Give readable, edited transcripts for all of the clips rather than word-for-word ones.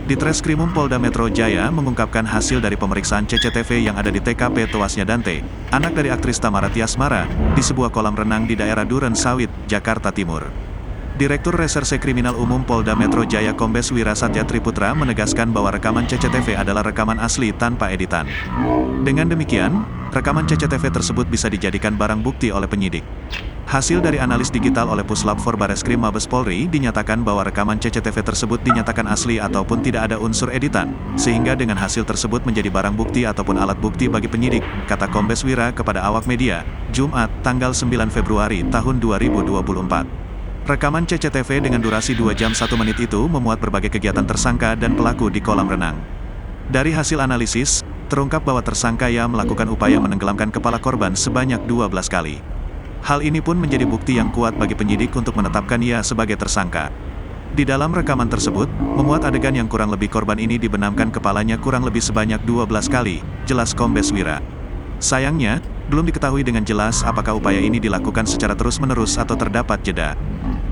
Ditreskrimum Polda Metro Jaya mengungkapkan hasil dari pemeriksaan CCTV yang ada di TKP tewasnya Dante, anak dari aktris Tamara Tiasmara, di sebuah kolam renang di daerah Duren Sawit, Jakarta Timur. Direktur Reserse Kriminal Umum Polda Metro Jaya Kombes Wira Satya Triputra menegaskan bahwa rekaman CCTV adalah rekaman asli tanpa editan. Dengan demikian, rekaman CCTV tersebut bisa dijadikan barang bukti oleh penyidik. Hasil dari analis digital oleh Puslap 4 Bareskrim Mabes Polri dinyatakan bahwa rekaman CCTV tersebut dinyatakan asli ataupun tidak ada unsur editan, sehingga dengan hasil tersebut menjadi barang bukti ataupun alat bukti bagi penyidik, kata Kombes Wira kepada awak media, Jumat, tanggal 9 Februari tahun 2024. Rekaman CCTV dengan durasi 2 jam 1 menit itu memuat berbagai kegiatan tersangka dan pelaku di kolam renang. Dari hasil analisis, terungkap bahwa tersangka Ya melakukan upaya menenggelamkan kepala korban sebanyak 12 kali. Hal ini pun menjadi bukti yang kuat bagi penyidik untuk menetapkan Ya sebagai tersangka. Di dalam rekaman tersebut, memuat adegan yang kurang lebih korban ini dibenamkan kepalanya kurang lebih sebanyak 12 kali, jelas Kombes Wira. Sayangnya, belum diketahui dengan jelas apakah upaya ini dilakukan secara terus-menerus atau terdapat jeda.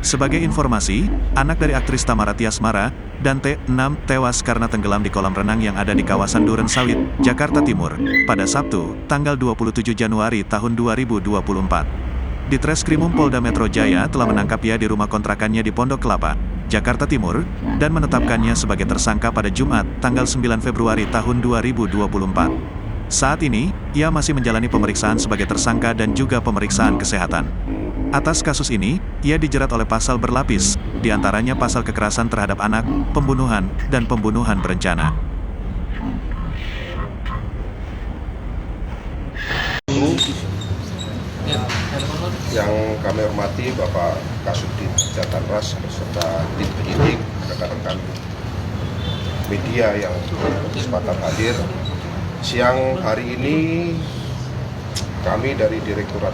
Sebagai informasi, anak dari aktris Tamara Tiasmara, Dante, 6, tewas karena tenggelam di kolam renang yang ada di kawasan Duren Sawit, Jakarta Timur, pada Sabtu, tanggal 27 Januari tahun 2024. Ditreskrimum Polda Metro Jaya telah menangkap Ya di rumah kontrakannya di Pondok Kelapa, Jakarta Timur, dan menetapkannya sebagai tersangka pada Jumat, tanggal 9 Februari tahun 2024. Saat ini, Ia masih menjalani pemeriksaan sebagai tersangka dan juga pemeriksaan kesehatan. Atas kasus ini, Ia dijerat oleh pasal berlapis, diantaranya pasal kekerasan terhadap anak, pembunuhan, dan pembunuhan berencana. Yang kami hormati Bapak Kasubdit Jatanras beserta tim penyidik, rekan-rekan media yang kesempatan hadir. Siang hari ini kami dari Direktorat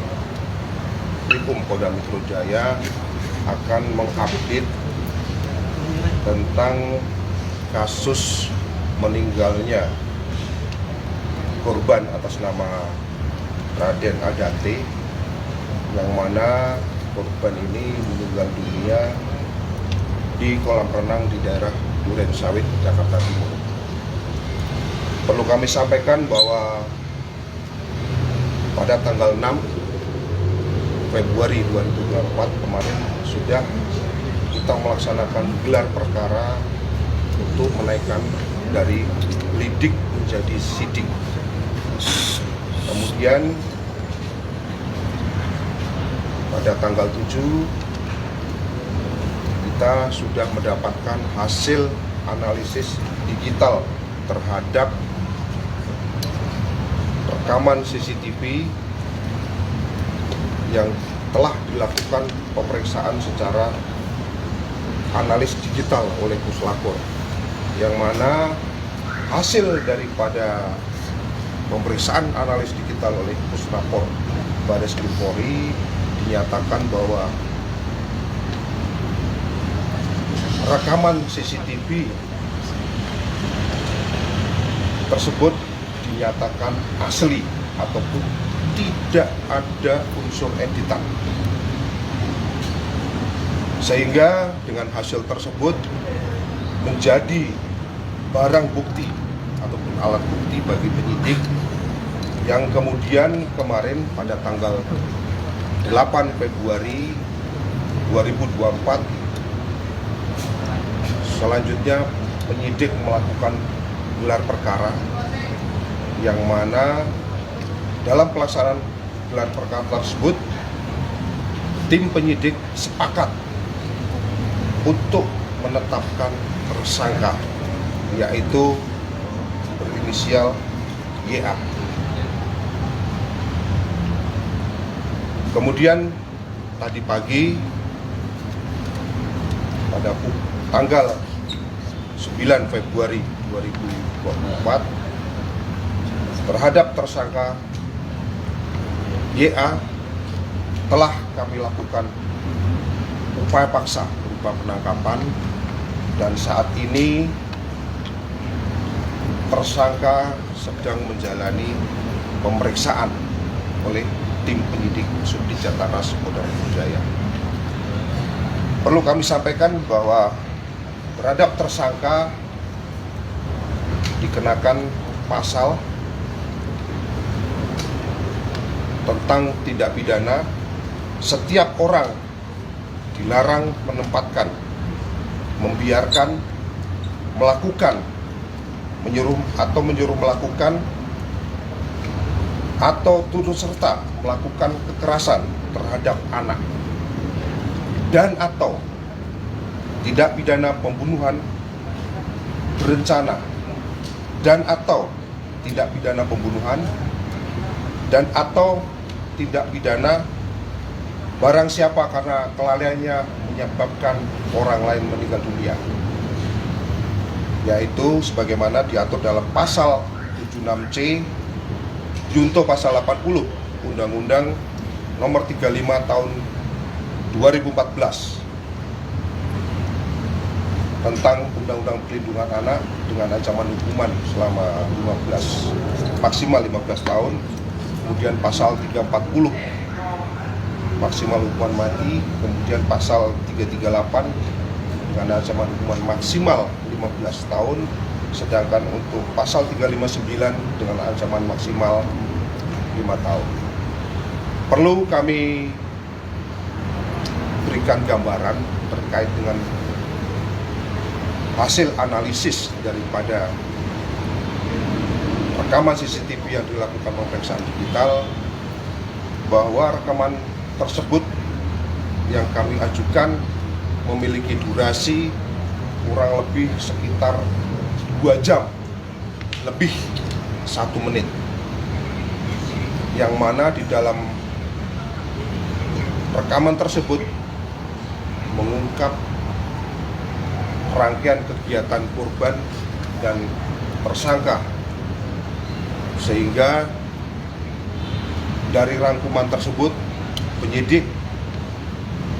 Krikum Polda Metro Jaya akan mengupdate tentang kasus meninggalnya korban atas nama Raden Adante, yang mana korban ini meninggal dunia di kolam renang di daerah Duren Sawit, Jakarta Timur. Perlu kami sampaikan bahwa pada tanggal 6 Februari 2024 kemarin sudah kita melaksanakan gelar perkara untuk menaikkan dari lidik menjadi sidik. Kemudian pada tanggal 7 kita sudah mendapatkan hasil analisis digital terhadap rekaman CCTV yang telah dilakukan pemeriksaan secara analis digital oleh Puslapor, yang mana hasil daripada pemeriksaan analis digital oleh Puslapor Bareskrim Polri dinyatakan bahwa rekaman CCTV tersebut dinyatakan asli ataupun tidak ada unsur editan. Sehingga dengan hasil tersebut menjadi barang bukti ataupun alat bukti bagi penyidik yang kemudian kemarin pada tanggal 8 Februari 2024 selanjutnya penyidik melakukan gelar perkara, yang mana dalam pelaksanaan gelar perkara tersebut tim penyidik sepakat untuk menetapkan tersangka, yaitu berinisial YA. Kemudian tadi pagi pada tanggal 9 Februari 2024 terhadap tersangka YA telah kami lakukan upaya paksa berupa penangkapan, dan saat ini tersangka sedang menjalani pemeriksaan oleh tim penyidik Subdit Jataras Polda Metro Jaya. Perlu kami sampaikan bahwa terhadap tersangka dikenakan pasal tentang tindak pidana setiap orang dilarang menempatkan, membiarkan, melakukan, menyuruh melakukan atau turut serta melakukan kekerasan terhadap anak dan atau tindak pidana pembunuhan berencana dan atau tindak pidana pembunuhan dan atau tindak pidana barang siapa karena kelalaiannya menyebabkan orang lain meninggal dunia, yaitu sebagaimana diatur dalam pasal 76C junto pasal 80 Undang-Undang Nomor 35 Tahun 2014 tentang Undang-Undang Perlindungan Anak dengan ancaman hukuman selama maksimal 15 tahun, kemudian pasal 340 maksimal hukuman mati, kemudian pasal 338 dengan ancaman hukuman maksimal 15 tahun, sedangkan untuk pasal 359 dengan ancaman maksimal 5 tahun. Perlu kami berikan gambaran terkait dengan hasil analisis daripada rekaman CCTV yang dilakukan pemeriksaan digital, bahwa rekaman tersebut yang kami ajukan memiliki durasi kurang lebih sekitar 2 jam lebih 1 menit, yang mana di dalam rekaman tersebut mengungkap rangkaian kegiatan korban dan tersangka, sehingga dari rangkuman tersebut penyidik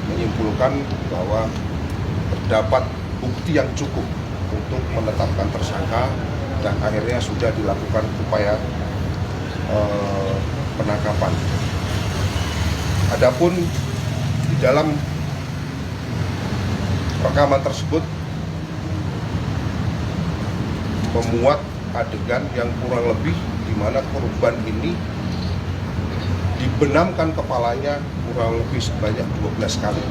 menyimpulkan bahwa terdapat bukti yang cukup untuk menetapkan tersangka dan akhirnya sudah dilakukan upaya penangkapan. Adapun di dalam rekaman tersebut memuat adegan yang kurang lebih di mana korban ini dibenamkan kepalanya kurang lebih sebanyak 12 kali.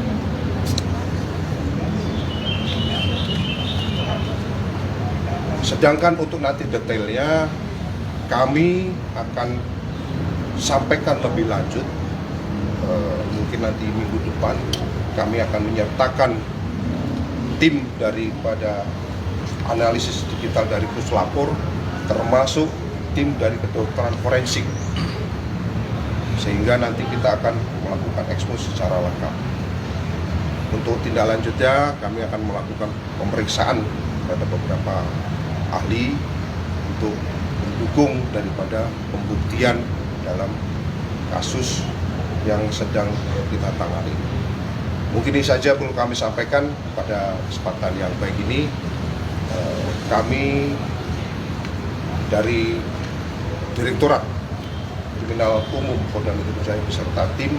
Sedangkan untuk nanti detailnya kami akan sampaikan lebih lanjut, mungkin nanti minggu depan kami akan menyertakan tim daripada analisis digital dari Puslapor, termasuk tim dari kedokteran forensik, sehingga nanti kita akan melakukan ekspos secara lengkap. Untuk tindak lanjutnya kami akan melakukan pemeriksaan pada beberapa ahli untuk mendukung daripada pembuktian dalam kasus yang sedang kita tangani. Mungkin ini saja perlu kami sampaikan pada kesempatan yang baik ini. Kami dari Direktorat Kriminal Umum Polda Metro Jaya beserta tim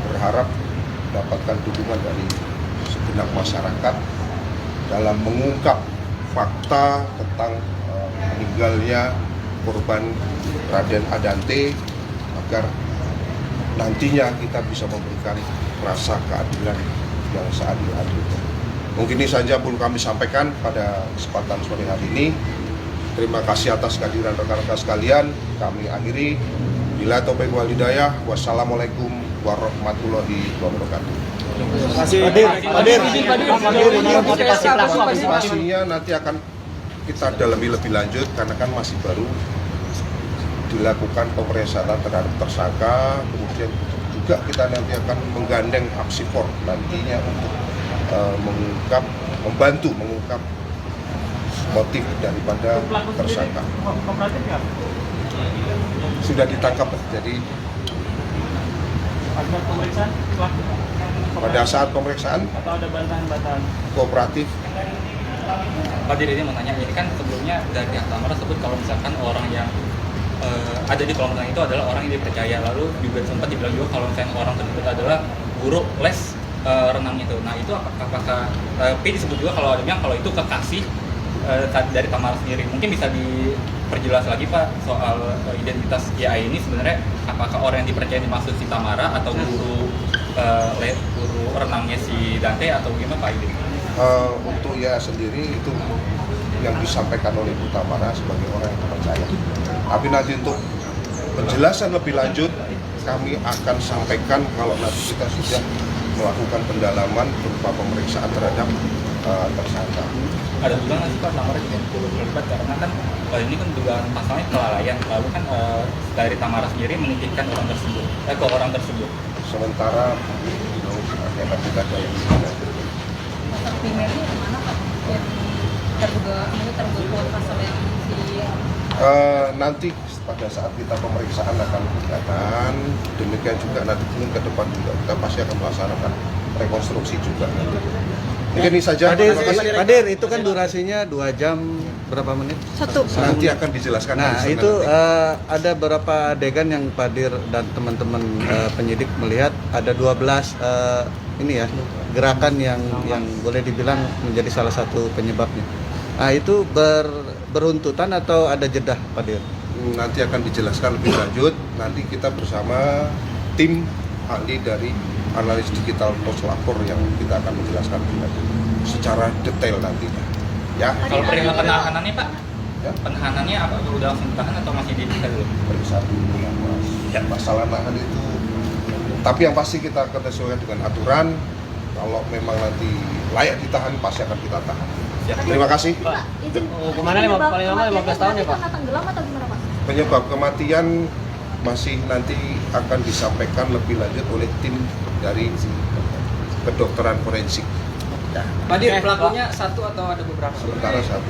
berharap mendapatkan dukungan dari segenap masyarakat dalam mengungkap fakta tentang meninggalnya korban Raden Adante, agar nantinya kita bisa memberikan rasa keadilan yang seadil-adilnya. Mungkin ini saja perlu kami sampaikan pada kesempatan sore hari ini. Terima kasih atas kehadiran rekan-rekan sekalian. Kami akhiri. Bila taufiq wal hidayah. Wassalamualaikum warahmatullahi wabarakatuh. Pastinya nanti akan kita dalami lebih lanjut karena kan masih baru dilakukan pemeriksaan terhadap tersangka, kemudian juga kita nanti akan menggandeng Apsifor nantinya untuk membantu mengungkap motif daripada tersangka. Sudah ditangkap, jadi pada saat pemeriksaan atau ada bantahan-bantahan kooperatif. Pak Dir, ini mau tanya, ini kan sebelumnya dari pihak Tamara sebut kalau misalkan orang yang ada di kolam renang itu adalah orang yang dipercaya. Lalu juga sempat dibilang juga kalau misalnya orang tersebut adalah guru les renang itu. Nah itu apakah tapi disebut juga kalau ada yang kalau itu kekasih dari Tamara sendiri. Mungkin bisa diperjelas lagi Pak soal identitas YA ini sebenarnya apakah orang yang dipercaya dimaksud si Tamara atau guru guru renangnya si Dante atau gimana Pak ini? Untuk YA sendiri itu yang disampaikan oleh Bu Tamara sebagai orang yang terpercaya. Tapi nanti untuk penjelasan lebih lanjut kami akan sampaikan kalau nanti kita sudah melakukan pendalaman berupa pemeriksaan terhadap tersangka. Ada juga nggak sih Pak Tamara juga terlibat karena kan ini kan dugaan pasalnya kelalaian, lalu kan dari Tamara sendiri menitipkan orang tersebut ke orang tersebut. Sementara akan kita dalami. Primernya di mana Pak? Yang terduga pasal yang nanti pada saat kita pemeriksaan akan kelihatan. Demikian juga nanti ke depan juga kita pasti akan melaksanakan rekonstruksi juga. Mungkin ini saja. Padir, itu kan durasinya 2 jam berapa menit? Nanti akan dijelaskan. Nah itu ada beberapa adegan yang Padir dan teman-teman penyidik melihat ada 12 ini ya gerakan yang boleh dibilang menjadi salah satu penyebabnya. Nah itu beruntutan atau ada jeda Padir? Nanti akan dijelaskan lebih lanjut. Nanti kita bersama tim ahli dari analis digital poslapor yang kita akan menjelaskan lebih lanjut secara detail nantinya. Ya. Kalau penahanannya Pak? Ya. Penahanannya apa? Udah langsung ditahan atau masih diperiksa dulu? Periksa dulu ya Mas. Ya. Masalah nahan itu. Tapi yang pasti kita akan sesuaikan dengan aturan. Kalau memang nanti layak ditahan pasti akan kita tahan. Ya. Terima kasih. Pak, izin. Hukumannya paling lama 15 tahun ya Pak? Karena tenggelam atau gimana Pak? Penyebab kematian masih nanti akan disampaikan lebih lanjut oleh tim dari kedokteran forensik. Padir, pelakunya satu atau ada beberapa? Sementara satu.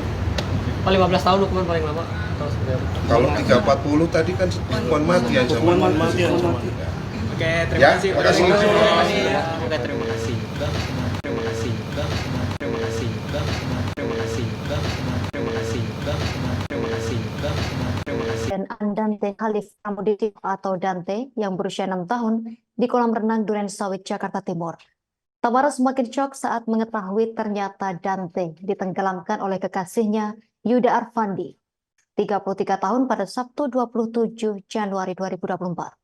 Paling 15 tahun hukuman paling lama atau seperti apa? Kalau 340 tadi kan hukuman mati aja. Hukuman mati. Oke, terima kasih. Terima kasih. Oke, terima kasih. Terima kasih. Terima kasih. Terima kasih. Terima kasih. Terima kasih. Terima kasih. Dan Andante Khalif Pramudito atau Dante yang berusia 6 tahun di kolam renang Duren Sawit, Jakarta Timur. Tamara semakin shock saat mengetahui ternyata Dante ditenggelamkan oleh kekasihnya Yuda Arfandi, 33 tahun pada Sabtu 27 Januari 2024.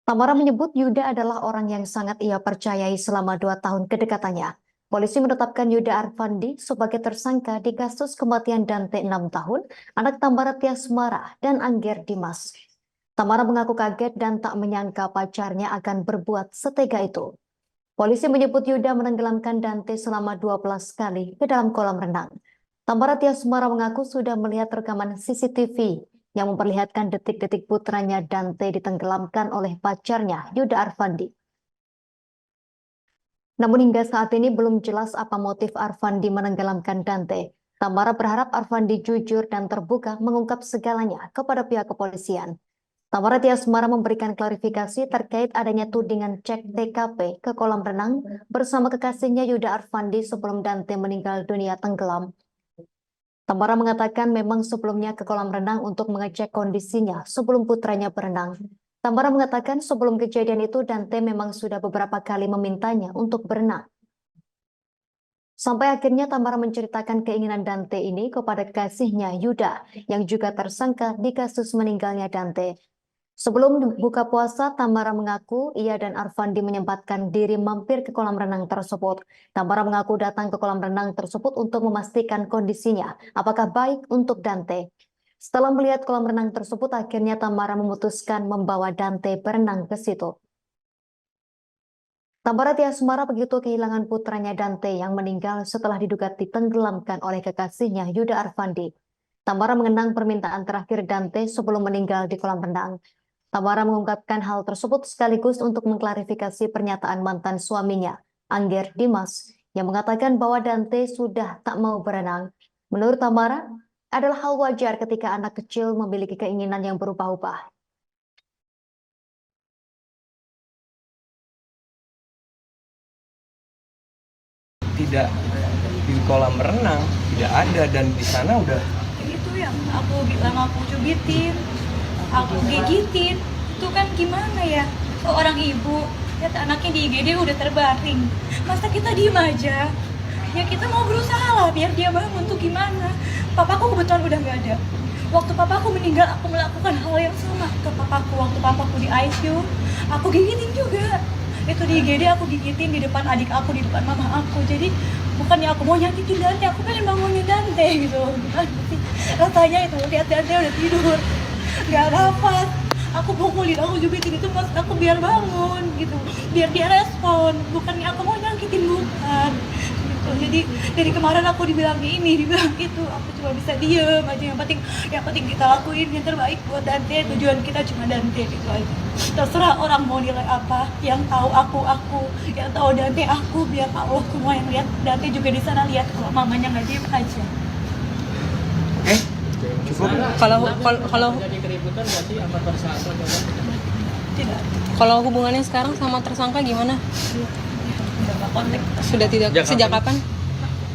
Tamara menyebut Yuda adalah orang yang sangat ia percayai selama 2 tahun kedekatannya. Polisi menetapkan Yuda Arfandi sebagai tersangka di kasus kematian Dante 6 tahun, anak Tamara Tiasmara dan Angger Dimas. Tamara mengaku kaget dan tak menyangka pacarnya akan berbuat setega itu. Polisi menyebut Yuda menenggelamkan Dante selama 12 kali ke dalam kolam renang. Tamara Tiasmara mengaku sudah melihat rekaman CCTV yang memperlihatkan detik-detik putranya Dante ditenggelamkan oleh pacarnya Yuda Arfandi. Namun hingga saat ini belum jelas apa motif Arfandi menenggelamkan Dante. Tamara berharap Arfandi jujur dan terbuka mengungkap segalanya kepada pihak kepolisian. Tamara Tiasmara memberikan klarifikasi terkait adanya tudingan cek TKP ke kolam renang bersama kekasihnya Yuda Arfandi sebelum Dante meninggal dunia tenggelam. Tamara mengatakan memang sebelumnya ke kolam renang untuk mengecek kondisinya sebelum putranya berenang. Tamara mengatakan sebelum kejadian itu Dante memang sudah beberapa kali memintanya untuk berenang. Sampai akhirnya Tamara menceritakan keinginan Dante ini kepada kekasihnya Yuda yang juga tersangka di kasus meninggalnya Dante. Sebelum buka puasa, Tamara mengaku ia dan Arfandi menyempatkan diri mampir ke kolam renang tersebut. Tamara mengaku datang ke kolam renang tersebut untuk memastikan kondisinya, apakah baik untuk Dante. Setelah melihat kolam renang tersebut, akhirnya Tamara memutuskan membawa Dante berenang ke situ. Tamara Tiasmara begitu kehilangan putranya Dante yang meninggal setelah diduga ditenggelamkan oleh kekasihnya Yuda Arfandi. Tamara mengenang permintaan terakhir Dante sebelum meninggal di kolam renang. Tamara mengungkapkan hal tersebut sekaligus untuk mengklarifikasi pernyataan mantan suaminya, Angger Dimas, yang mengatakan bahwa Dante sudah tak mau berenang. Menurut Tamara, adalah hal wajar ketika anak kecil memiliki keinginan yang berubah-ubah. Tidak di kolam renang, tidak ada, dan di sana udah Itu yang aku bilang aku cubitin. aku gigitin. Itu kan gimana ya, seorang ibu lihat anaknya di IGD udah terbaring, masa kita diem aja? Ya kita mau berusaha lah biar dia bangun tuh gimana. Papaku kebetulan udah nggak ada. Waktu papaku meninggal, aku melakukan hal yang sama ke papaku. Waktu papaku di ICU, aku gigitin juga. Itu di IGD aku gigitin di depan adik aku, di depan mama aku. Jadi bukannya aku mau nyakitin Dante, aku pengen bangunin Dante gitu. Rasanya itu lihat Dante udah tidur, nggak nafas. Aku pukulin, aku jubitin itu maksud aku biar bangun gitu, biar dia respon. Bukannya aku mau nyakitin, bukan. Jadi dari kemarin aku dibilang ini, dibilang itu, aku cuma bisa diem aja. Yang penting kita lakuin yang terbaik buat Dante. Tujuan kita cuma Dante gitu aja. Terserah orang mau nilai apa. Yang tahu aku, yang tahu Dante aku, biar Allah semua yang lihat Dante juga di sana lihat kalau mamanya nggak diem aja. Cukup. Kalau jadi keributan berarti apa tersangka coba? Tidak, kalau hubungannya sekarang sama tersangka gimana? udah nggak kontak. Sudah tidak. Sejak kapan?